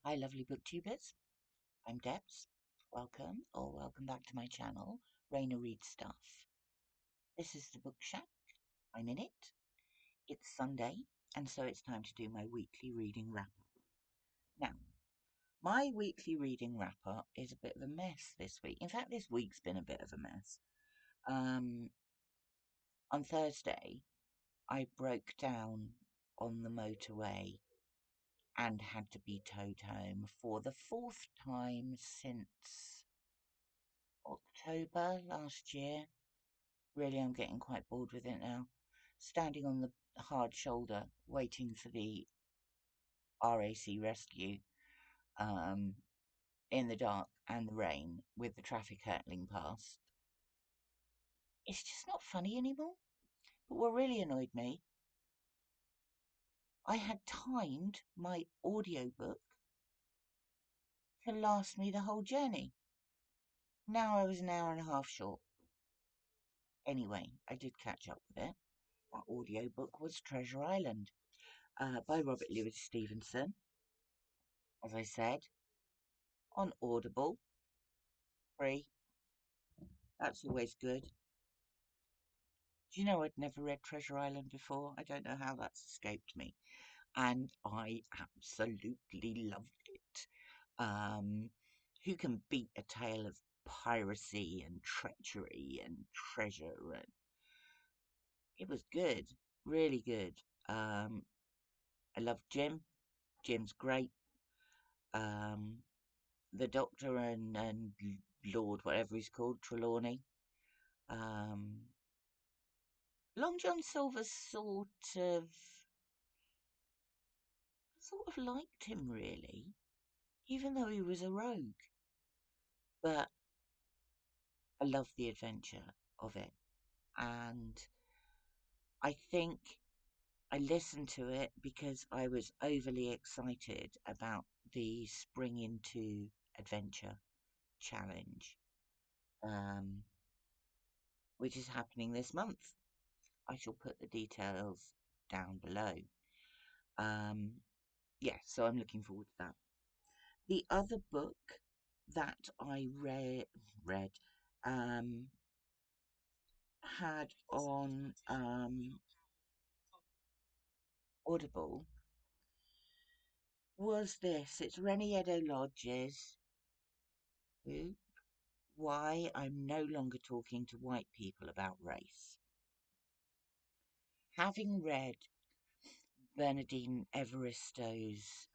Hi, lovely booktubers. I'm Debs. Welcome or welcome back to my channel, Reni Reads Stuff. This is the Book Shack. I'm in it. It's Sunday, and so it's time to do my weekly reading wrap up. Now, my weekly reading wrap up is a bit of a mess this week. In fact, this week's been a bit of a mess. On Thursday, I broke down on the motorway and had to be towed home for the fourth time since October last year. Really, I'm getting quite bored with it now. Standing on the hard shoulder, waiting for the RAC rescue um, in the dark and the rain with the traffic hurtling past. It's just not funny anymore. But what really annoyed me, I had timed my audiobook to last me the whole journey. Now I was an hour and a half short. Anyway, I did catch up with it. That audiobook was Treasure Island by Robert Louis Stevenson, as I said, on Audible, free. That's always good. Do you know I'd never read Treasure Island before? I don't know how that's escaped me. And I absolutely loved it. Who can beat a tale of piracy and treachery and treasure? And it was good, really good. I love Jim. Jim's great. Um, the Doctor and Lord, whatever he's called, Trelawney. Um, Long John Silver sort of liked him really, even though he was a rogue. But I loved the adventure of it, and I think I listened to it because I was overly excited about the Spring into Adventure challenge, um, which is happening this month. I shall put the details down below. Um, yeah, so I'm looking forward to that. The other book that I read um, had on Audible was this. It's Reni Eddo-Lodge's Why I'm No Longer Talking to White People About Race. Having read Bernardine Evaristo's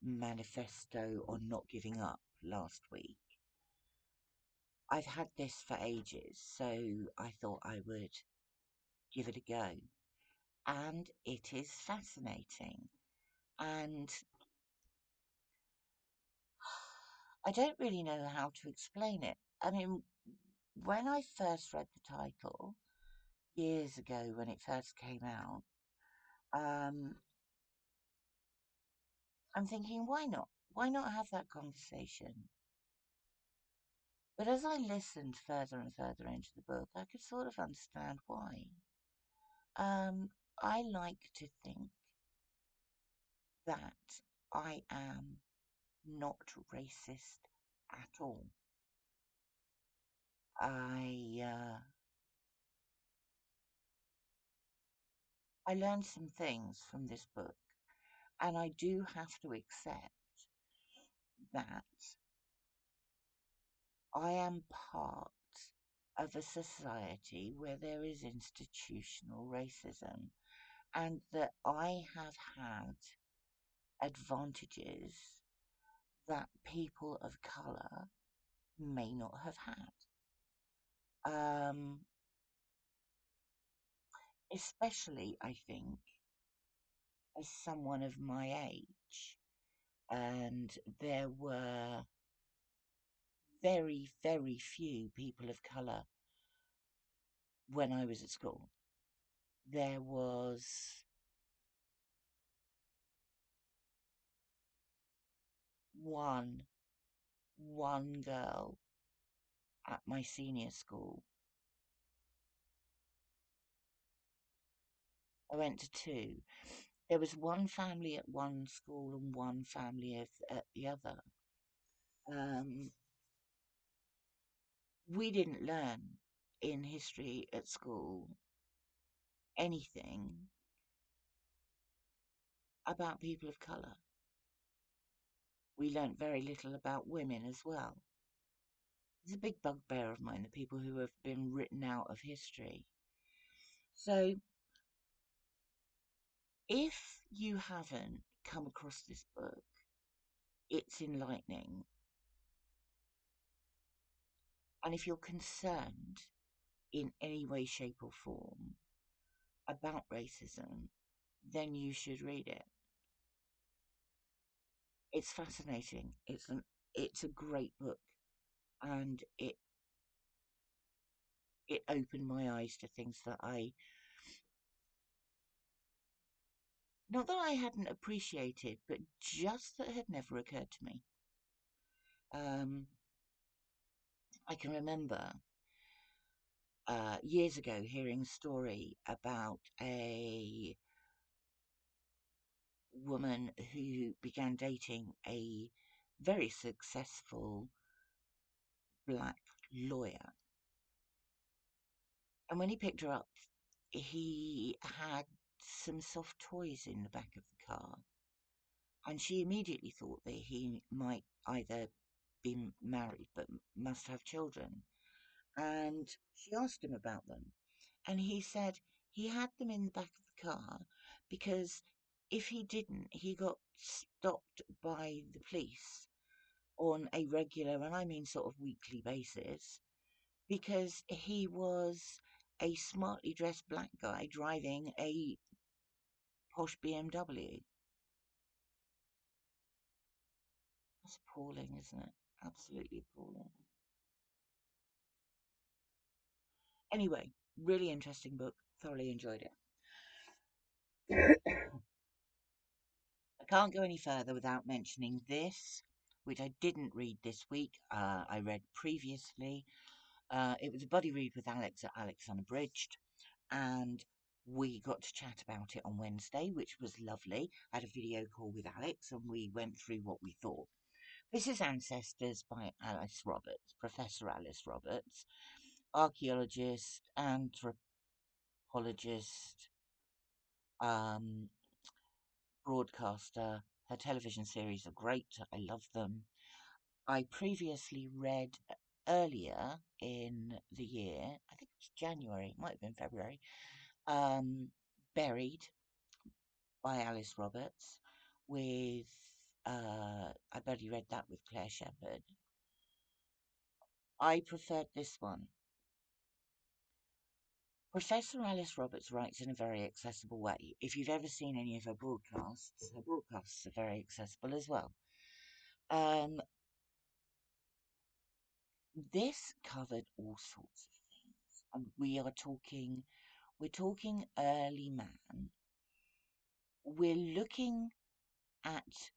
manifesto on not giving up last week, I've had this for ages, so I thought I would give it a go. And it is fascinating. And I don't really know how to explain it. I mean, when I first read the title years ago when it first came out, um, I'm thinking, why not? Why not have that conversation? But as I listened further and further into the book, I could sort of understand why. I like to think that I am not racist at all. I learned some things from this book, and I do have to accept that I am part of a society where there is institutional racism, and that I have had advantages that people of colour may not have had. Especially, I think, as someone of my age. And there were very, very few people of colour when I was at school. There was one girl at my senior school. I went to two, There was one family at one school and one family at the other. Um, we didn't learn in history at school anything about people of colour. We learnt very little about women as well. It's a big bugbear of mine, the people who have been written out of history. So if you haven't come across this book, it's enlightening. And if you're concerned in any way, shape, or form about racism, then you should read it. It's fascinating. It's a great book, and it opened my eyes to things that not that I hadn't appreciated, but just that had never occurred to me. I can remember years ago hearing a story about a woman who began dating a very successful black lawyer. And when he picked her up, he had some soft toys in the back of the car. And she immediately thought that he might either be married but must have children. And she asked him about them. And he said he had them in the back of the car because if he didn't, he got stopped by the police on a regular, and I mean sort of weekly basis, because he was a smartly dressed black guy driving a posh BMW. That's appalling, isn't it? Absolutely appalling. Anyway, really interesting book. Thoroughly enjoyed it. I can't go any further without mentioning this, which I didn't read this week. I read previously. It was a buddy read with Alex at Alex Unabridged, and we got to chat about it on Wednesday, which was lovely. I had a video call with Alex, and we went through what we thought. This is Ancestors by Alice Roberts, Professor Alice Roberts, archaeologist, anthropologist, um, broadcaster. Her television series are great. I love them. I previously read earlier in the year, I think it was January, it might have been February, Buried by Alice Roberts with, I've already read that with Claire Shepherd. I preferred this one. Professor Alice Roberts writes in a very accessible way. If you've ever seen any of her broadcasts are very accessible as well. This covered all sorts of things, and we're talking early man. We're looking at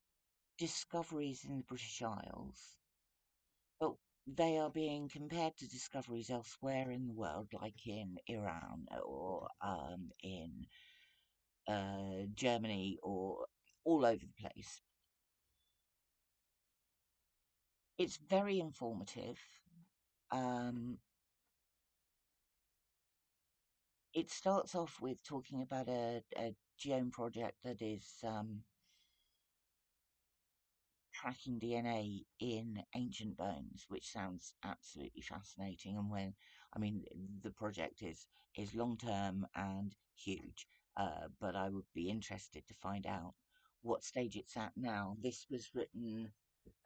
discoveries in the British Isles, but they are being compared to discoveries elsewhere in the world, like in Iran or in Germany or all over the place. It's very informative. Um, it starts off with talking about a genome project that is tracking DNA in ancient bones, which sounds absolutely fascinating. And I mean, the project is long term and huge, but I would be interested to find out what stage it's at now. This was written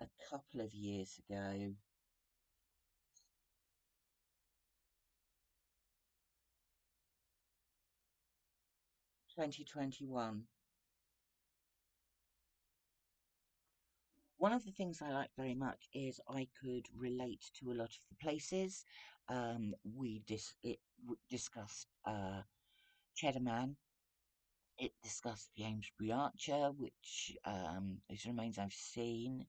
a couple of years ago. 2021. One of the things I like very much is I could relate to a lot of the places. We discussed Cheddar Man. It discussed the Amesbury Archer, which is remains I've seen.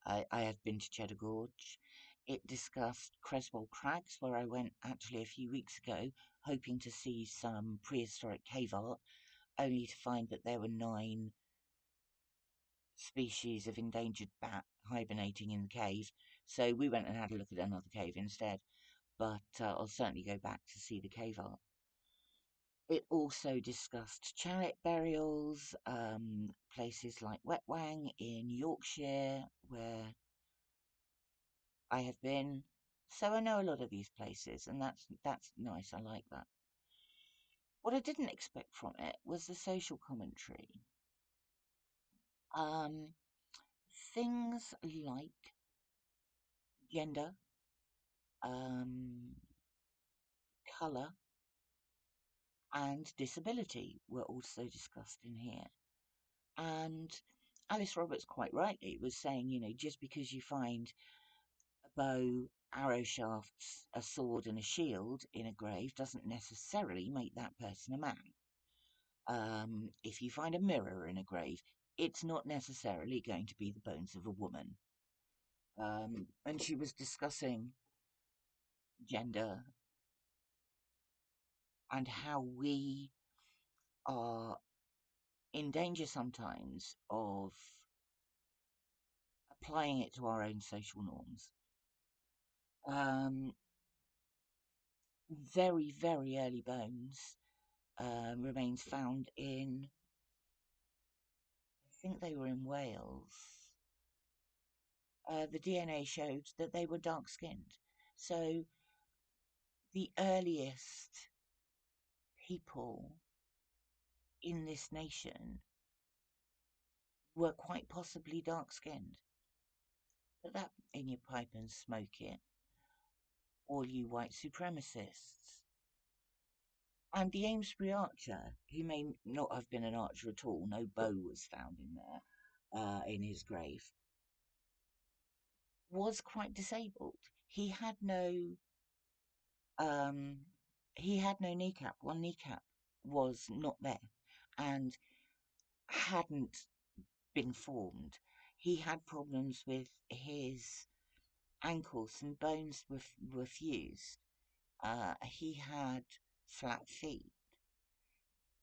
I have been to Cheddar Gorge. It discussed Creswell Crags, where I went actually a few weeks ago, hoping to see some prehistoric cave art. only to find that there were 9 species of endangered bat hibernating in the cave. So we went and had a look at another cave instead. But I'll certainly go back to see the cave art. It also discussed chariot burials, places like Wetwang in Yorkshire, where I have been. So I know a lot of these places, and that's nice. I like that. What I didn't expect from it was the social commentary. Things like gender, colour, and disability were also discussed in here. And Alice Roberts quite rightly was saying, just because you find a bow, arrow shafts, a sword and a shield in a grave doesn't necessarily make that person a man. If you find a mirror in a grave, it's not necessarily going to be the bones of a woman. And she was discussing gender and how we are in danger sometimes of applying it to our own social norms. Very, very early bones remains found in, I think they were in Wales. The DNA showed that they were dark-skinned. So the earliest people in this nation were quite possibly dark-skinned. Put that in your pipe and smoke it, all you white supremacists. And the Amesbury archer, who may not have been an archer at all, no bow was found in there, in his grave, was quite disabled. He had no kneecap. One kneecap was not there and hadn't been formed. He had problems with his ankles, some bones were fused. He had flat feet.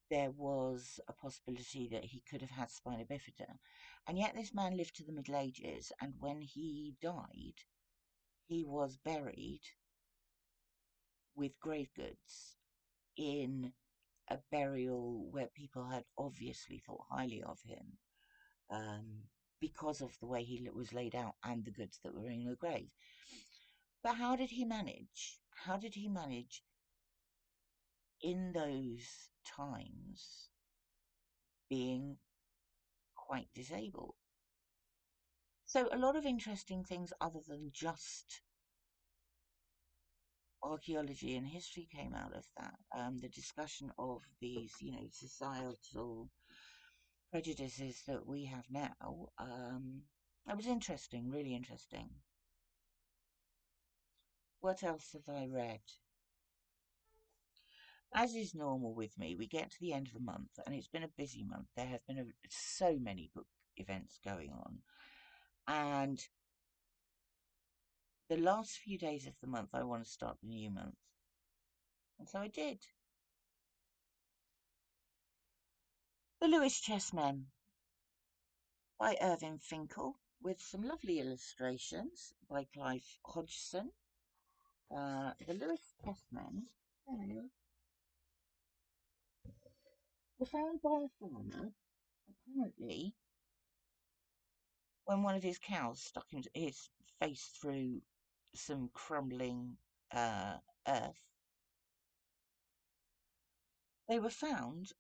There was a possibility that he could have had spina bifida. And yet this man lived to the Middle Ages, and when he died, he was buried with grave goods in a burial where people had obviously thought highly of him, because of the way he was laid out and the goods that were in the grave. But how did he manage? How did he manage in those times being quite disabled? So a lot of interesting things other than just archaeology and history came out of that. The discussion of these, societal prejudices that we have now. It was interesting, really interesting. What else have I read? As is normal with me, we get to the end of the month, and it's been a busy month. There have been so many book events going on. And the last few days of the month, I want to start the new month. And so I did. The Lewis Chessmen by Irving Finkel, with some lovely illustrations by Clive Hodgson. The Lewis Chessmen were found by a farmer, apparently, when one of his cows stuck his face through some crumbling earth. They were found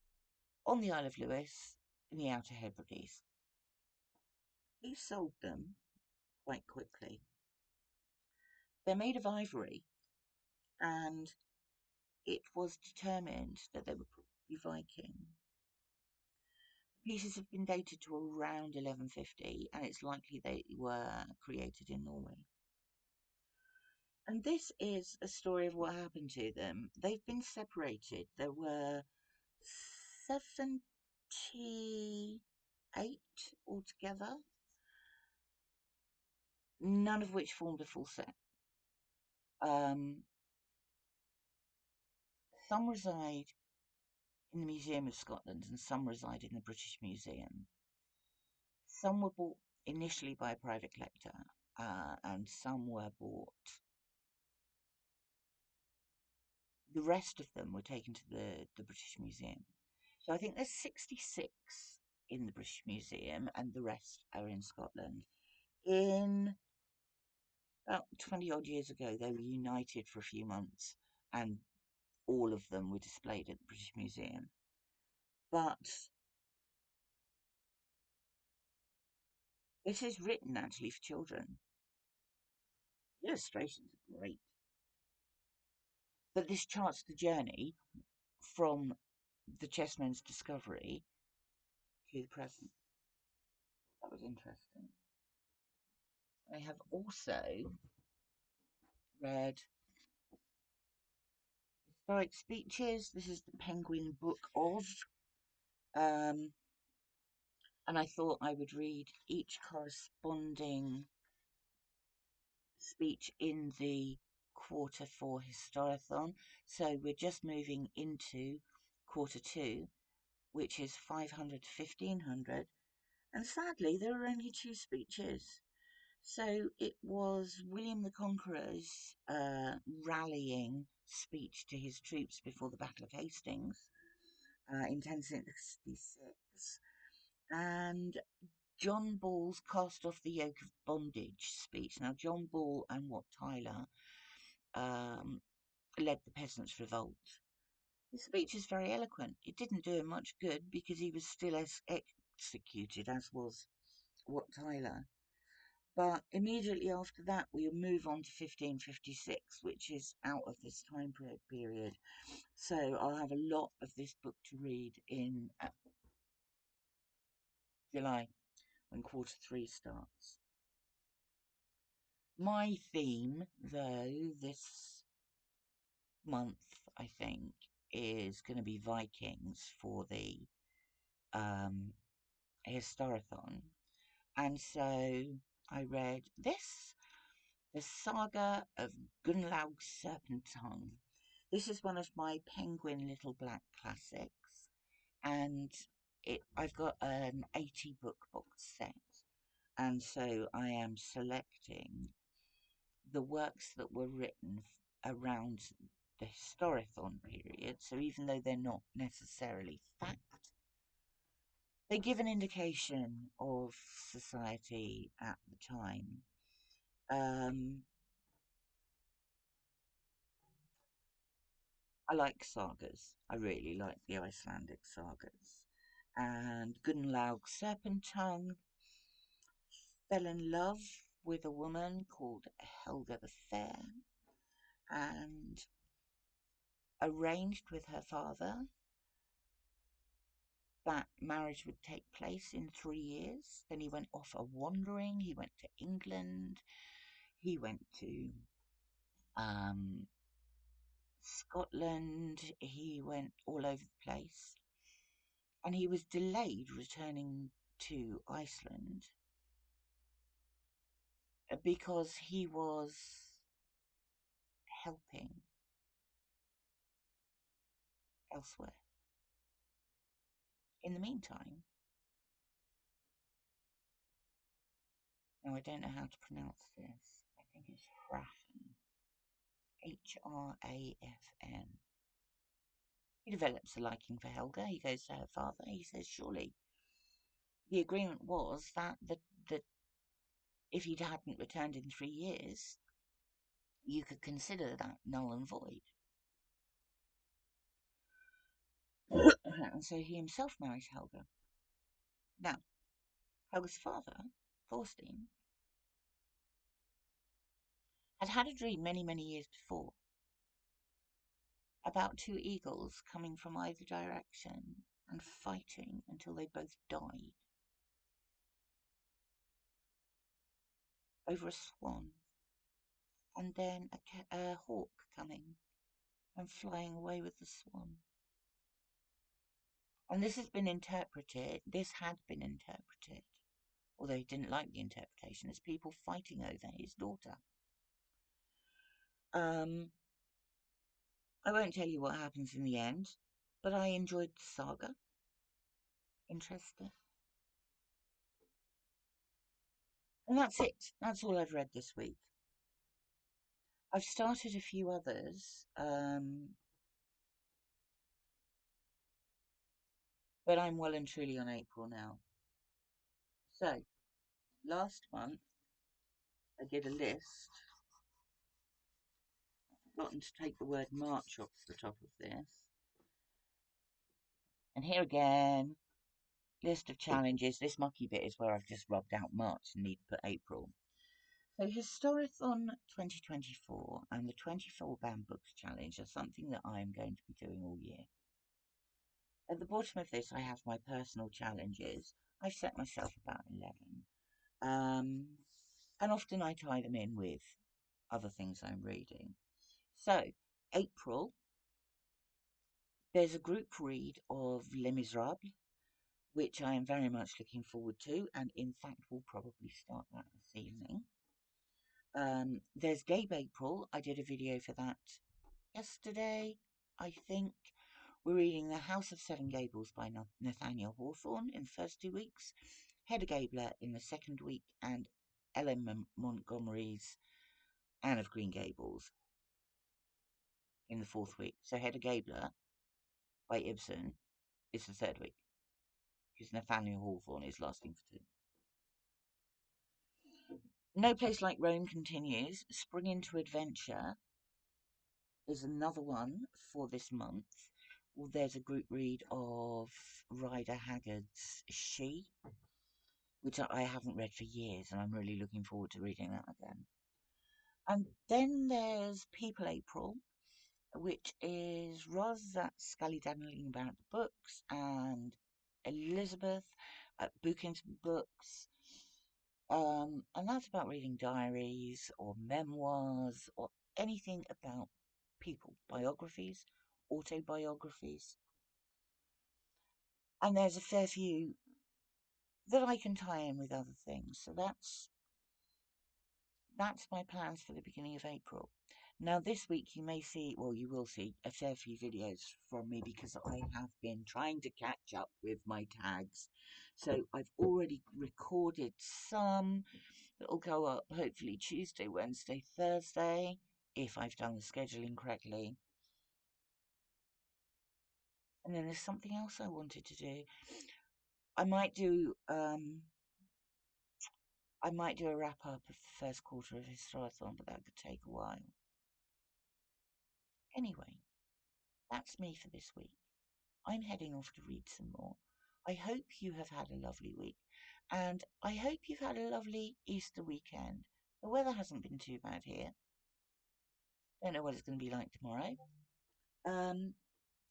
on the Isle of Lewis in the Outer Hebrides. He sold them quite quickly. They're made of ivory, and it was determined that they were probably Viking. The pieces have been dated to around 1150, and it's likely they were created in Norway. And this is a story of what happened to them. They've been separated. There were 78 altogether, none of which formed a full set. Some reside in the Museum of Scotland and some reside in the British Museum. Some were bought initially by a private collector, and some were bought. The rest of them were taken to the British Museum. So I think there's 66 in the British Museum, and the rest are in Scotland. In about 20 odd years ago, they were united for a few months, and all of them were displayed at the British Museum. But this is written actually for children. The illustrations are great. But this charts the journey from the chessmen's discovery to the present. That was interesting. I have also read historic speeches. This is the Penguin Book of. And I thought I would read each corresponding speech in the Q4 Historathon. So we're just moving into Q2, which is 500 to 1500. And sadly, there are only 2 speeches. So it was William the Conqueror's rallying speech to his troops before the Battle of Hastings in 1066, and John Ball's Cast Off the Yoke of Bondage speech. Now, John Ball and Wat Tyler led the Peasants' Revolt. His speech is very eloquent. It didn't do him much good because he was still executed, as was Wat Tyler. But immediately after that, we'll move on to 1556, which is out of this time period. So I'll have a lot of this book to read in July, when Q3 starts. My theme, though, this month, I think, is going to be Vikings for the Historathon. And so I read this, the Saga of Gunnlaug's Serpent. This is one of my Penguin Little Black classics, and I've got an 80 book box set, and so I am selecting the works that were written around the Historathon period. So even though they're not necessarily fact, they give an indication of society at the time. I like sagas. I really like the Icelandic sagas. And Gunnlaug Serpent fell in love with a woman called Helga the Fair and arranged with her father that marriage would take place in 3 years. Then he went off a-wandering. He went to England. He went to Scotland. He went all over the place. And he was delayed returning to Iceland because he was helping elsewhere. In the meantime, now I don't know how to pronounce this. I think it's Hrafn. Hrafn. He develops a liking for Helga. He goes to her father. He says, surely the agreement was that if he hadn't returned in 3 years, you could consider that null and void. And so he himself marries Helga. Now, Helga's father, Thorstein, had had a dream many, many years before about 2 eagles coming from either direction and fighting until they both died over a swan, and then a hawk coming and flying away with the swan. And this had been interpreted, although he didn't like the interpretation, as people fighting over his daughter. I won't tell you what happens in the end. but I enjoyed Saga. Interesting. And that's it. That's all I've read this week. I've started a few others, but I'm well and truly on April now. So, last month I did a list. I've forgotten to take the word March off the top of this. And here again, list of challenges. This mucky bit is where I've just rubbed out March and need to put April. So Historathon 2024 and the 24 Banned Books Challenge are something that I am going to be doing all year. At the bottom of this I have my personal challenges. I've set myself about 11. And often I tie them in with other things I'm reading. So, April, there's a group read of Les Miserables, which I am very much looking forward to, and in fact will probably start that this evening. There's Gabe April. I did a video for that yesterday, I think. We're reading The House of Seven Gables by Nathaniel Hawthorne in the first 2 weeks, Hedda Gabler in the second week, and Ellen Montgomery's Anne of Green Gables in the fourth week. So Hedda Gabler by Ibsen is the third week, because Nathaniel Hawthorne is lasting for 2. No Place Like Rome continues. Spring into Adventure is another one for this month. Well, there's a group read of Rider Haggard's She, which I haven't read for years, and I'm really looking forward to reading that again. And then there's People April, which is Roz at Scally-Daddling about the books, and Elisabeth at Bookings Books. And that's about reading diaries or memoirs or anything about people, biographies, autobiographies. And there's a fair few that I can tie in with other things. So that's my plans for the beginning of April. Now this week you may see, well, you will see a fair few videos from me because I have been trying to catch up with my tags. So I've already recorded some that will go up hopefully Tuesday, Wednesday, Thursday, if I've done the scheduling correctly. And then there's something else I wanted to do. I might do a wrap up of the first quarter of Historathon, but that could take a while. Anyway, that's me for this week. I'm heading off to read some more. I hope you have had a lovely week, and I hope you've had a lovely Easter weekend. The weather hasn't been too bad here. Don't know what it's going to be like tomorrow.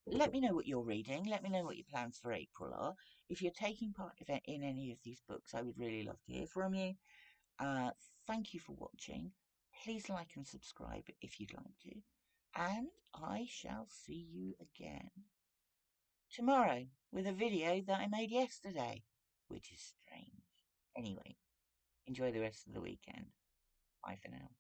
Let me know what you're reading. Let me know what your plans for April are. If you're taking part in any of these books, I would really love to hear from you. Thank you for watching. Please like and subscribe if you'd like to. And I shall see you again tomorrow with a video that I made yesterday, which is strange. Anyway, enjoy the rest of the weekend. Bye for now.